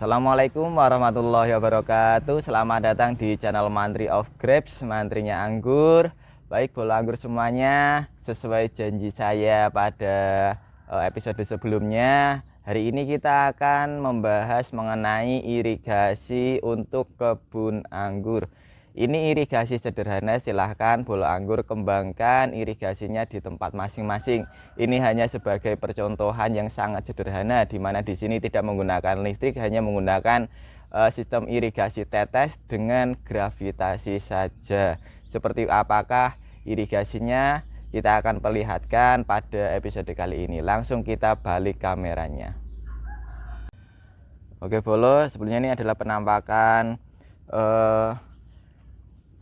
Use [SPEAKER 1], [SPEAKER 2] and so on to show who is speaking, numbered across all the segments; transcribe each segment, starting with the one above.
[SPEAKER 1] Assalamualaikum warahmatullahi wabarakatuh. Selamat datang di channel Mantri of Grapes, mantrinya anggur. Baik bolo anggur semuanya, sesuai janji saya pada episode sebelumnya, hari ini kita akan membahas mengenai irigasi untuk kebun anggur. Ini irigasi sederhana, silahkan bolo anggur kembangkan irigasinya di tempat masing-masing. Ini hanya sebagai percontohan yang sangat sederhana, di mana di sini tidak menggunakan listrik, hanya menggunakan sistem irigasi tetes dengan gravitasi saja. Seperti apakah irigasinya, kita akan perlihatkan pada episode kali ini. Langsung kita balik kameranya. Oke bolo, sebelumnya ini adalah penampakan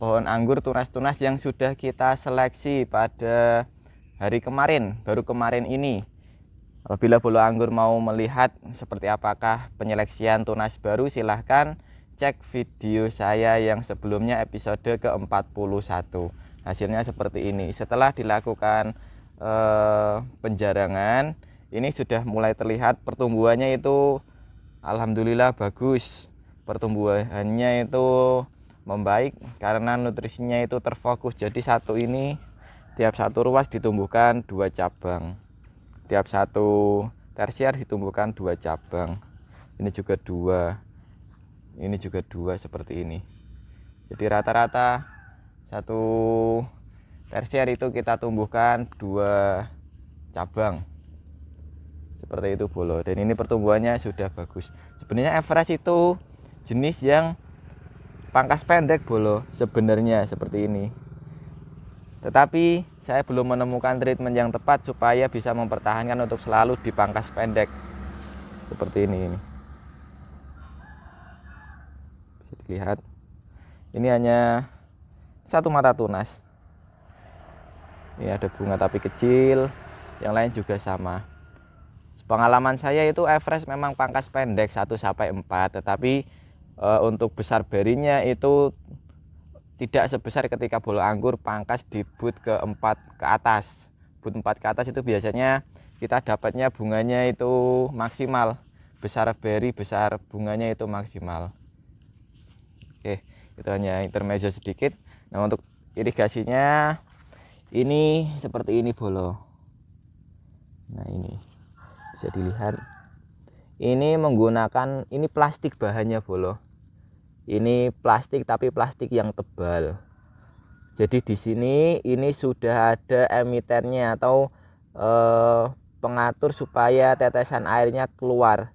[SPEAKER 1] pohon anggur tunas-tunas yang sudah kita seleksi pada hari kemarin, baru kemarin ini. Apabila bolo anggur mau melihat seperti apakah penyeleksian tunas baru, silahkan cek video saya yang sebelumnya episode ke-41. Hasilnya seperti ini. Setelah dilakukan penjarangan, ini sudah mulai terlihat pertumbuhannya itu alhamdulillah bagus. Pertumbuhannya itu membaik karena nutrisinya itu terfokus. Jadi tiap satu ruas ditumbuhkan 2 cabang, tiap satu tersier ditumbuhkan 2 cabang. Ini juga 2, ini juga 2 seperti ini. Jadi rata-rata satu tersier itu kita tumbuhkan 2 cabang seperti itu bolo. Dan ini pertumbuhannya sudah bagus. Sebenarnya average itu jenis yang pangkas pendek bolo sebenarnya seperti ini, tetapi saya belum menemukan treatment yang tepat supaya bisa mempertahankan untuk selalu di pangkas pendek seperti ini. Bisa dilihat, ini hanya satu mata tunas. Ini ada bunga tapi kecil, yang lain juga sama. Pengalaman saya itu average memang pangkas pendek 1-4, tetapi untuk besar berinya itu tidak sebesar ketika bolo anggur pangkas di boot ke-4 ke atas. Boot 4 ke atas itu biasanya kita dapatnya bunganya itu maksimal, besar beri, besar bunganya itu maksimal. Oke, itu hanya intermezzo sedikit. Nah, untuk irigasinya ini seperti ini bolo. Nah, ini bisa dilihat, ini menggunakan plastik bahannya bolo. Ini plastik, tapi plastik yang tebal. Jadi di sini ini sudah ada emiternya atau pengatur supaya tetesan airnya keluar.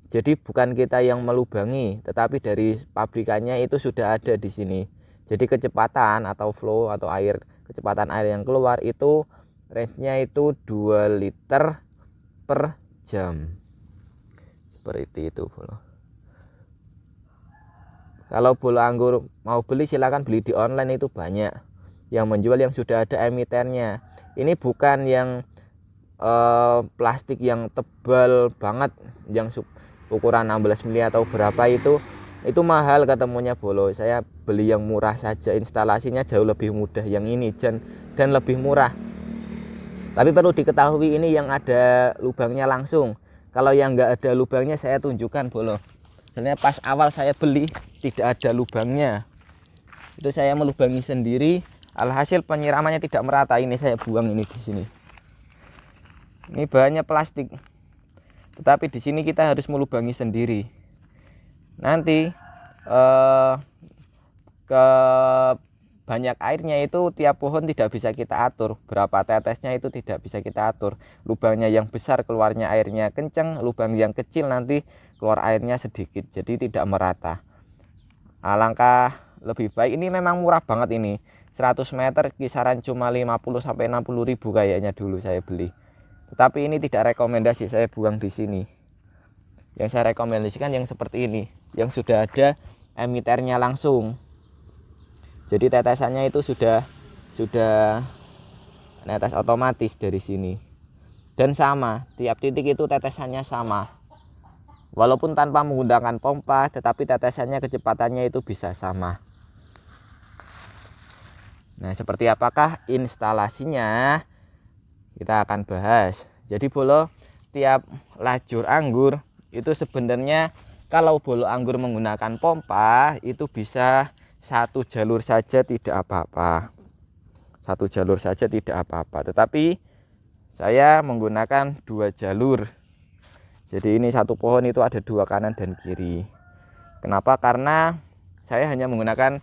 [SPEAKER 1] Jadi bukan kita yang melubangi, tetapi dari pabrikannya itu sudah ada di sini. Jadi kecepatan atau flow atau kecepatan air yang keluar itu range-nya itu 2 liter per jam. Seperti itu bolo. Kalau bolo anggur mau beli, silakan beli di online, itu banyak yang menjual yang sudah ada emiternya. Ini bukan yang plastik yang tebal banget, yang ukuran 16 mili atau berapa itu mahal ketemunya bolo. Saya beli yang murah saja, instalasinya jauh lebih mudah yang ini dan lebih murah. Tapi perlu diketahui ini yang ada lubangnya langsung. Kalau yang enggak ada lubangnya saya tunjukkan bolo. Sebenarnya pas awal saya beli tidak ada lubangnya, itu saya melubangi sendiri, alhasil penyiramannya tidak merata. Ini saya buang ini di sini. Ini bahannya plastik, tetapi di sini kita harus melubangi sendiri. Nanti ke banyak airnya itu tiap pohon tidak bisa kita atur, berapa tetesnya itu tidak bisa kita atur. Lubangnya yang besar keluarnya airnya kencang, lubang yang kecil nanti keluar airnya sedikit, jadi tidak merata. Alangkah lebih baik, ini memang murah banget ini, 100 meter kisaran cuma 50-60 ribu kayaknya dulu saya beli. Tetapi ini tidak rekomendasi saya buang di sini. Yang saya rekomendasikan yang seperti ini, yang sudah ada emiternya langsung. Jadi tetesannya itu sudah netes otomatis dari sini. Dan sama, tiap titik itu tetesannya sama. Walaupun tanpa menggunakan pompa, tetapi tetesannya kecepatannya itu bisa sama. Nah, seperti apakah instalasinya? Kita akan bahas. Jadi bolo, tiap lajur anggur itu sebenarnya Kalau bolo anggur menggunakan pompa itu bisa satu jalur saja tidak apa-apa. Satu jalur saja tidak apa-apa. Tetapi saya menggunakan 2 jalur. Jadi ini satu pohon itu ada 2 kanan dan kiri. Kenapa? Karena saya hanya menggunakan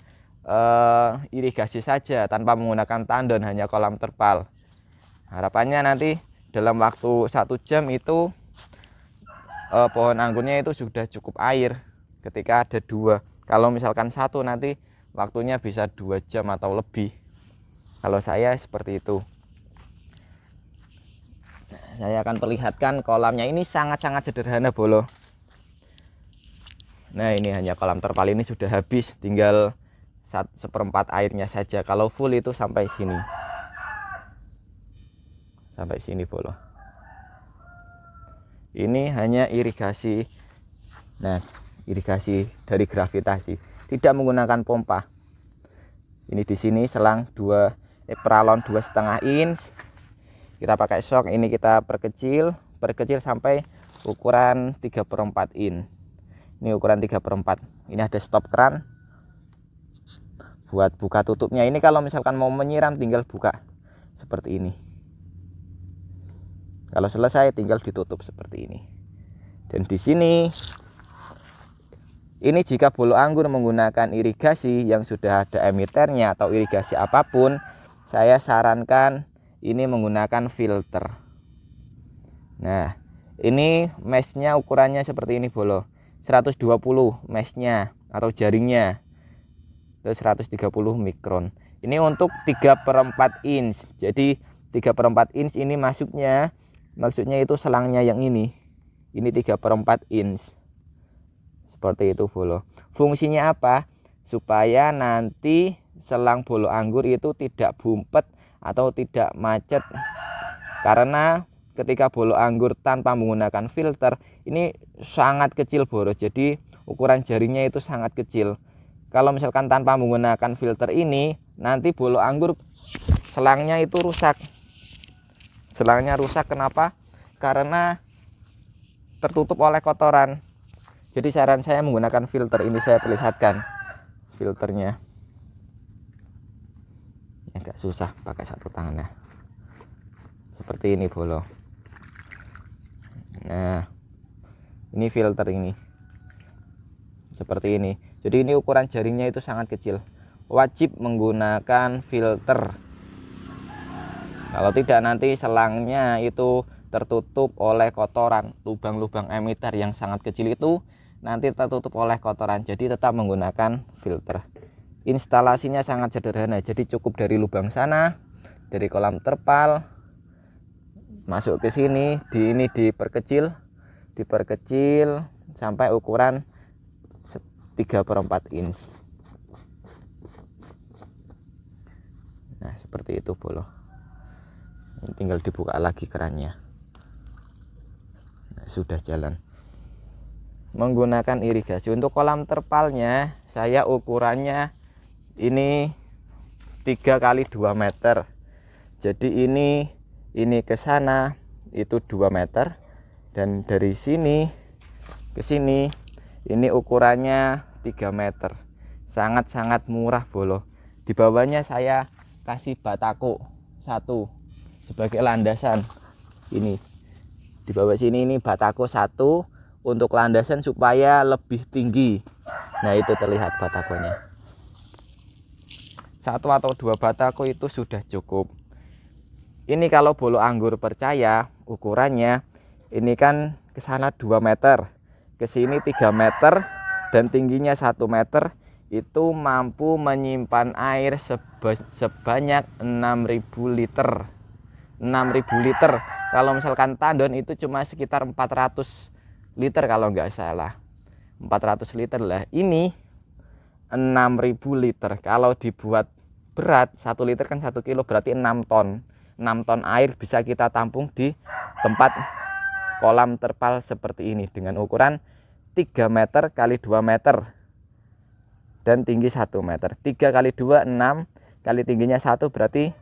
[SPEAKER 1] irigasi saja tanpa menggunakan tandon, hanya kolam terpal. Harapannya nanti dalam waktu 1 jam itu pohon anggurnya itu sudah cukup air ketika ada 2. Kalau misalkan 1 nanti waktunya bisa 2 jam atau lebih. Kalau saya seperti itu. Saya akan perlihatkan kolamnya. Ini sangat-sangat sederhana bolo. Nah ini hanya kolam terpal, ini sudah habis, tinggal 1/4 airnya saja. Kalau full itu sampai sini. Sampai sini bolo. Ini hanya irigasi. Nah, irigasi dari gravitasi, tidak menggunakan pompa. Ini di sini selang peralon 2,5 inch. Kita pakai sok, ini kita perkecil sampai ukuran 3/4 inch. Ini ukuran 3/4. Ini ada stop keran buat buka tutupnya. Ini kalau misalkan mau menyiram tinggal buka seperti ini. Kalau selesai tinggal ditutup seperti ini. Dan di sini ini jika bolo anggur menggunakan irigasi yang sudah ada emiternya atau irigasi apapun, saya sarankan ini menggunakan filter. Nah, ini meshnya ukurannya seperti ini bolo. 120 meshnya atau jaringnya. Terus 130 mikron. Ini untuk 3/4 inch. Jadi 3/4 inch ini maksudnya itu selangnya yang ini 3/4 inch seperti itu bolo. Fungsinya apa? Supaya nanti selang bolo anggur itu tidak bumpet atau tidak macet, karena ketika bolo anggur tanpa menggunakan filter ini sangat kecil bolo, jadi ukuran jaringnya itu sangat kecil. Kalau misalkan tanpa menggunakan filter ini, nanti bolo anggur selangnya itu rusak. Selangnya rusak, kenapa? Karena tertutup oleh kotoran. Jadi saran saya menggunakan filter. Ini saya perlihatkan filternya. Agak susah pakai satu tangan ya. Seperti ini bolo. Nah, ini filter ini. Seperti ini. Jadi ini ukuran jaringnya itu sangat kecil. Wajib menggunakan filter. Kalau tidak nanti selangnya itu tertutup oleh kotoran. Lubang-lubang emiter yang sangat kecil itu nanti tertutup oleh kotoran. Jadi tetap menggunakan filter. Instalasinya sangat sederhana. Jadi cukup dari lubang sana, dari kolam terpal, masuk ke sini, ini diperkecil sampai ukuran 3/4 inch. Nah, seperti itu bolo. Tinggal dibuka lagi kerannya. Nah, sudah jalan. Menggunakan irigasi. Untuk kolam terpalnya saya ukurannya ini 3 kali 2 meter. Jadi ini ke sana itu 2 meter, dan dari sini ke sini ini ukurannya 3 meter. Sangat-sangat murah bolo. Di bawahnya saya kasih batako 1 sebagai landasan. Ini di bawah sini ini batako 1 untuk landasan supaya lebih tinggi. Nah, itu terlihat batakonya. 1 atau 2 batako itu sudah cukup. Ini kalau bolo anggur percaya ukurannya, ini kan ke sana 2 meter, ke sini 3 meter, dan tingginya 1 meter, itu mampu menyimpan air sebanyak 6.000 liter. 6.000 liter. Kalau misalkan tandon itu cuma sekitar 400 liter kalau nggak salah. 400 liter lah. Ini 6.000 liter. Kalau dibuat berat, 1 liter kan 1 kilo, berarti 6 ton. 6 ton air bisa kita tampung di tempat kolam terpal seperti ini dengan ukuran 3 meter kali 2 meter dan tinggi 1 meter. 3 kali 2 6 kali tingginya 1 berarti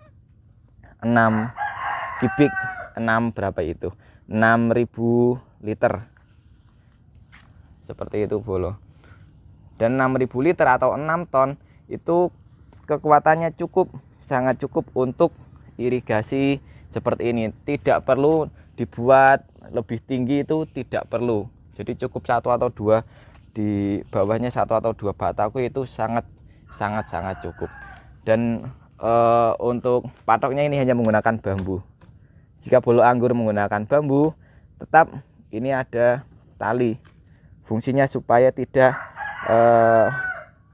[SPEAKER 1] 6 kubik. 6 berapa itu? 6.000 liter. seperti itu bolo. Dan 6.000 liter atau 6 ton itu kekuatannya cukup, sangat cukup untuk irigasi seperti ini. Tidak perlu dibuat lebih tinggi, itu tidak perlu. Jadi cukup 1 atau 2 di bawahnya, 1 atau 2 bataku itu sangat cukup. Dan untuk patoknya ini hanya menggunakan bambu. Jika bolo anggur menggunakan bambu, tetap ini ada tali. Fungsinya supaya tidak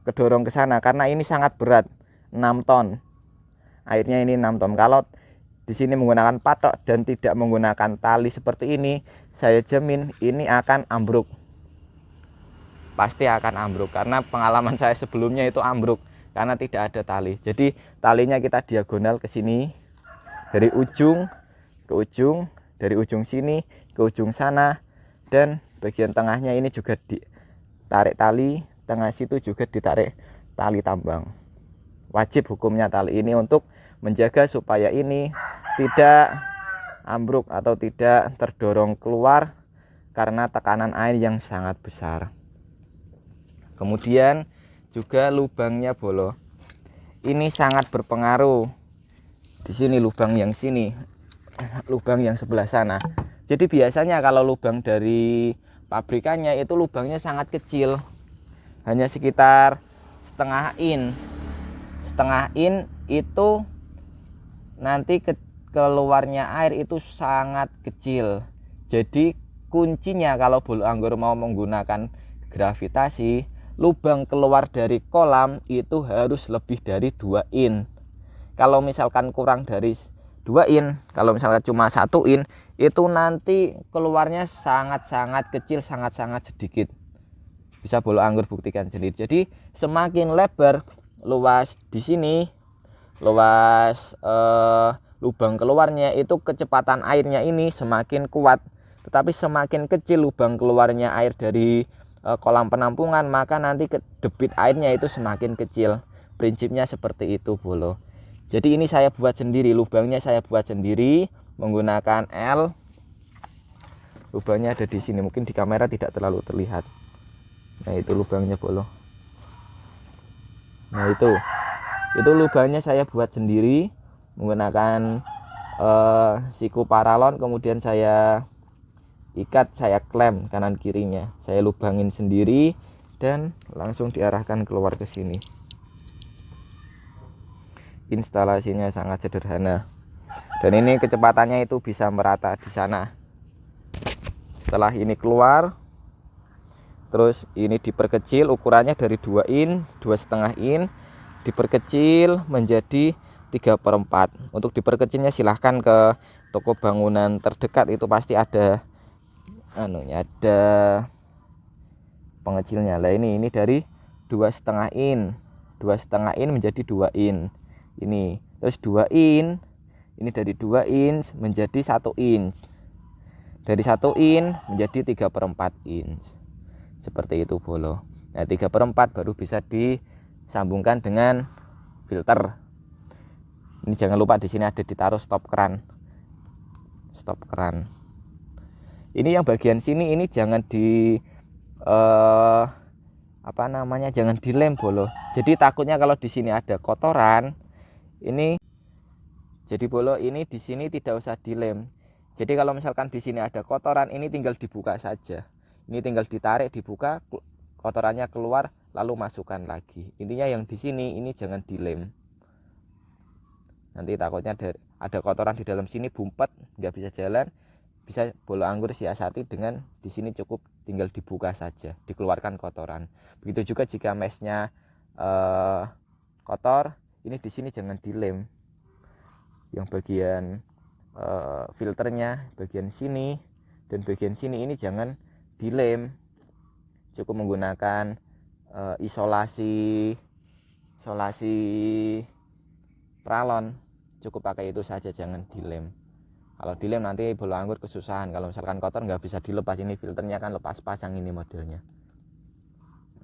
[SPEAKER 1] kedorong ke sana, karena ini sangat berat, 6 ton. Airnya ini 6 ton. Kalau di sini menggunakan patok dan tidak menggunakan tali seperti ini, saya jamin ini akan ambruk. Pasti akan ambruk, karena pengalaman saya sebelumnya itu ambruk karena tidak ada tali. Jadi talinya kita diagonal ke sini, dari ujung ke ujung, dari ujung sini ke ujung sana, dan bagian tengahnya ini juga ditarik tali, tengah situ juga ditarik tali tambang. Wajib hukumnya tali ini untuk menjaga supaya ini tidak ambruk atau tidak terdorong keluar karena tekanan air yang sangat besar. Kemudian juga lubangnya bolo. Ini sangat berpengaruh. Di sini lubang yang sini, lubang yang sebelah sana. Jadi biasanya kalau lubang dari pabrikannya itu lubangnya sangat kecil, hanya sekitar setengah in. Setengah in itu nanti keluarnya air itu sangat kecil. Jadi kuncinya kalau bolo anggur mau menggunakan gravitasi, lubang keluar dari kolam itu harus lebih dari 2 in. Kalau misalkan kurang dari 2 in, kalau misalkan cuma 1 in, itu nanti keluarnya sangat kecil, sangat sedikit. Bisa bolo anggur buktikan sendiri. Jadi semakin lebar luas di sini, luas lubang keluarnya, itu kecepatan airnya ini semakin kuat. Tetapi semakin kecil lubang keluarnya air dari kolam penampungan, maka nanti debit airnya itu semakin kecil. Prinsipnya seperti itu bolo. Jadi ini saya buat sendiri, lubangnya saya buat sendiri menggunakan L. Lubangnya ada di sini, mungkin di kamera tidak terlalu terlihat. Nah itu lubangnya bolo. Nah itu lubangnya saya buat sendiri menggunakan siku paralon, kemudian saya ikat, saya klem kanan kirinya, saya lubangin sendiri dan langsung diarahkan keluar ke sini. Instalasinya sangat sederhana, dan ini kecepatannya itu bisa merata di sana. Setelah ini keluar, terus ini diperkecil ukurannya dari 2 in, 2,5 in, diperkecil menjadi 3/4. Untuk diperkecilnya silahkan ke toko bangunan terdekat, itu pasti ada ada pengecilnya. Lah ini dari 2,5 in, 2,5 in menjadi 2 in. Ini terus 2 in, ini dari 2 inch menjadi 1 inch, dari 1 in menjadi 3/4 inch. Seperti itu bolo. Nah 3/4 baru bisa disambungkan dengan filter. Ini jangan lupa di sini ada ditaruh stop keran. Stop keran. Ini yang bagian sini ini jangan jangan dilem bolo. Jadi takutnya kalau di sini ada kotoran, ini jadi bolo ini di sini tidak usah dilem. Jadi kalau misalkan di sini ada kotoran, ini tinggal dibuka saja. Ini tinggal ditarik, dibuka, kotorannya keluar, lalu masukkan lagi. Intinya yang di sini ini jangan dilem. Nanti takutnya ada kotoran di dalam sini, bumpet, nggak bisa jalan. Bisa bolo anggur siasati dengan di sini cukup tinggal dibuka saja, dikeluarkan kotoran. Begitu juga jika mesnya kotor, ini di sini jangan dilem. Yang bagian filternya, bagian sini dan bagian sini ini jangan dilem. Cukup menggunakan isolasi pralon, cukup pakai itu saja, jangan dilem. Kalau dilem nanti bolo anggur kesusahan. Kalau misalkan kotor nggak bisa dilepas, ini filternya kan lepas pasang ini modelnya.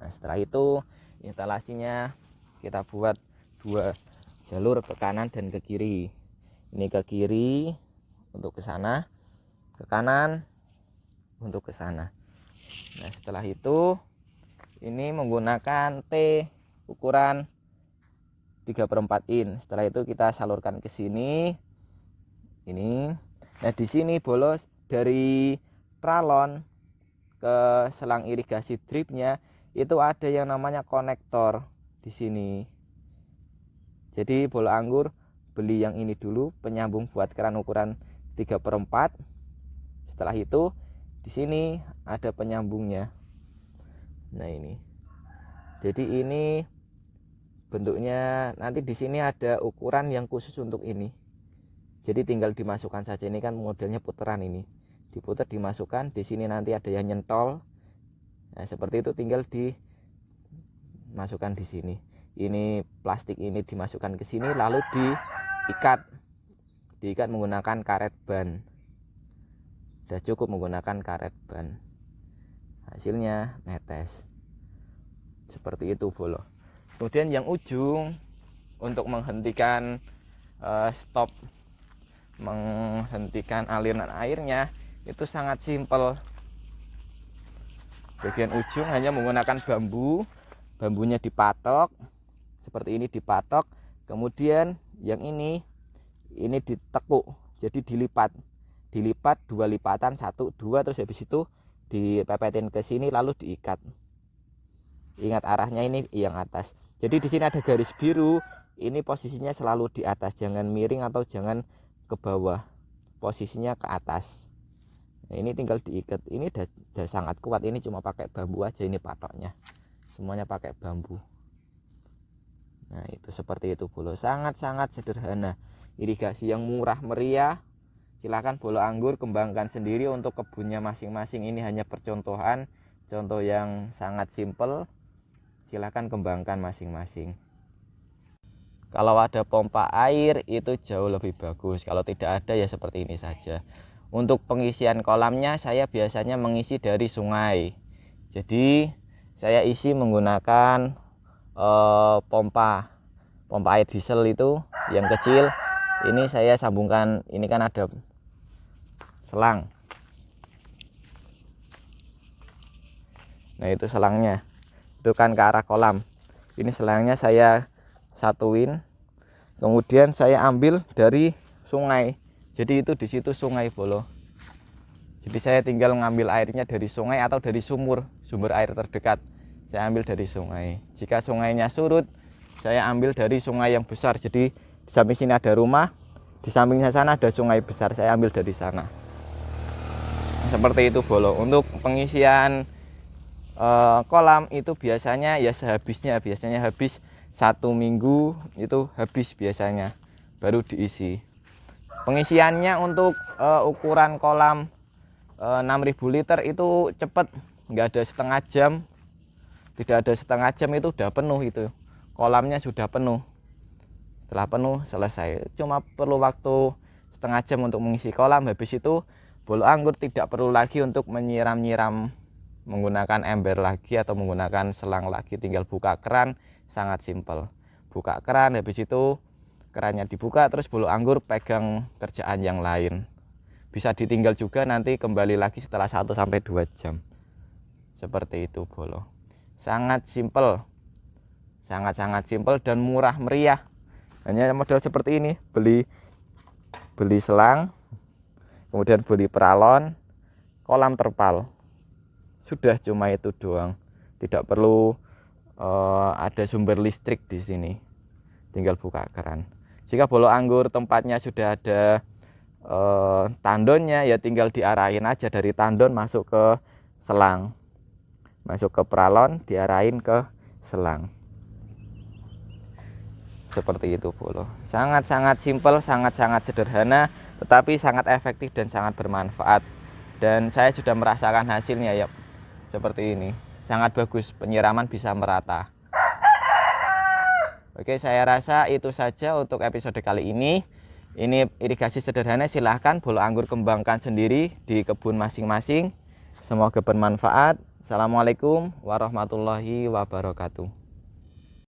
[SPEAKER 1] Nah setelah itu instalasinya kita buat 2 jalur, ke kanan dan ke kiri. Ini ke kiri untuk ke sana, ke kanan untuk ke sana. Nah, setelah itu ini menggunakan T ukuran 3/4 in. Setelah itu kita salurkan ke sini. Ini. Nah, di sini bolos dari pralon ke selang irigasi dripnya itu ada yang namanya konektor di sini. Jadi bola anggur beli yang ini dulu, penyambung buat keran ukuran 3/4. Setelah itu di sini ada penyambungnya. Nah, ini. Jadi ini bentuknya nanti di sini ada ukuran yang khusus untuk ini. Jadi tinggal dimasukkan saja, ini kan modelnya puteran ini. Diputar, dimasukkan, di sini nanti ada yang nyentol. Nah, seperti itu tinggal dimasukkan di sini. Ini plastik ini dimasukkan ke sini lalu diikat. Diikat menggunakan karet ban. Sudah cukup menggunakan karet ban. Hasilnya netes. Seperti itu bolo. Kemudian yang ujung untuk menghentikan stop, menghentikan aliran airnya itu sangat simpel. Bagian ujung hanya menggunakan bambu, bambunya dipatok seperti ini, dipatok. Kemudian yang ini ditekuk, jadi dilipat 2 lipatan, 1 2, terus habis itu dipepetin ke sini lalu diikat. Ingat arahnya ini yang atas. Jadi di sini ada garis biru, ini posisinya selalu di atas, jangan miring atau jangan ke bawah, posisinya ke atas. Nah, ini tinggal diikat. Ini udah sangat kuat, ini cuma pakai bambu aja, ini patoknya semuanya pakai bambu. Nah, itu seperti itu bolo, sangat-sangat sederhana, irigasi yang murah meriah. Silahkan bolo anggur kembangkan sendiri untuk kebunnya masing-masing. Ini hanya percontohan, contoh yang sangat simpel. Silahkan kembangkan masing-masing. Kalau ada pompa air itu jauh lebih bagus. Kalau tidak ada ya seperti ini saja. Untuk pengisian kolamnya saya biasanya mengisi dari sungai. Jadi saya isi menggunakan pompa air diesel itu yang kecil. Ini saya sambungkan, ini kan ada selang. Nah, itu selangnya. Itu kan ke arah kolam. Ini selangnya saya satuin. Kemudian saya ambil dari sungai. Jadi itu di situ sungai bolo. Jadi saya tinggal ngambil airnya dari sungai atau dari sumber air terdekat. Saya ambil dari sungai. Jika sungainya surut, saya ambil dari sungai yang besar. Jadi di samping sini ada rumah, di sampingnya sana ada sungai besar. Saya ambil dari sana. Seperti itu bolo. Untuk pengisian kolam itu biasanya ya sehabisnya, biasanya habis 1 minggu itu habis biasanya baru diisi. Pengisiannya untuk ukuran kolam 6.000 liter itu cepat, nggak ada setengah jam, tidak ada setengah jam itu udah penuh, itu kolamnya sudah penuh. Setelah penuh selesai, cuma perlu waktu setengah jam untuk mengisi kolam. Habis itu bolo anggur tidak perlu lagi untuk menyiram-nyiram menggunakan ember lagi atau menggunakan selang lagi, tinggal buka keran, sangat simpel. Buka keran, habis itu kerannya dibuka, terus bolo anggur pegang kerjaan yang lain. Bisa ditinggal juga, nanti kembali lagi setelah 1-2 jam. Seperti itu bolo. Sangat simpel. Sangat-sangat simpel dan murah meriah. Hanya model seperti ini, beli selang, kemudian beli peralon, kolam terpal. Sudah cuma itu doang. Tidak perlu ada sumber listrik di sini. Tinggal buka keran. Jika bolo anggur tempatnya sudah ada tandonnya, ya tinggal diarahin aja dari tandon masuk ke selang. Masuk ke peralon, diarahin ke selang. Seperti itu bolo. Sangat-sangat simpel, sangat-sangat sederhana, tetapi sangat efektif dan sangat bermanfaat. Dan saya sudah merasakan hasilnya ya. Seperti ini, sangat bagus, penyiraman bisa merata. Oke, saya rasa itu saja untuk episode kali ini. Ini irigasi sederhana, silahkan bolo anggur kembangkan sendiri di kebun masing-masing. Semoga bermanfaat. Assalamualaikum warahmatullahi wabarakatuh.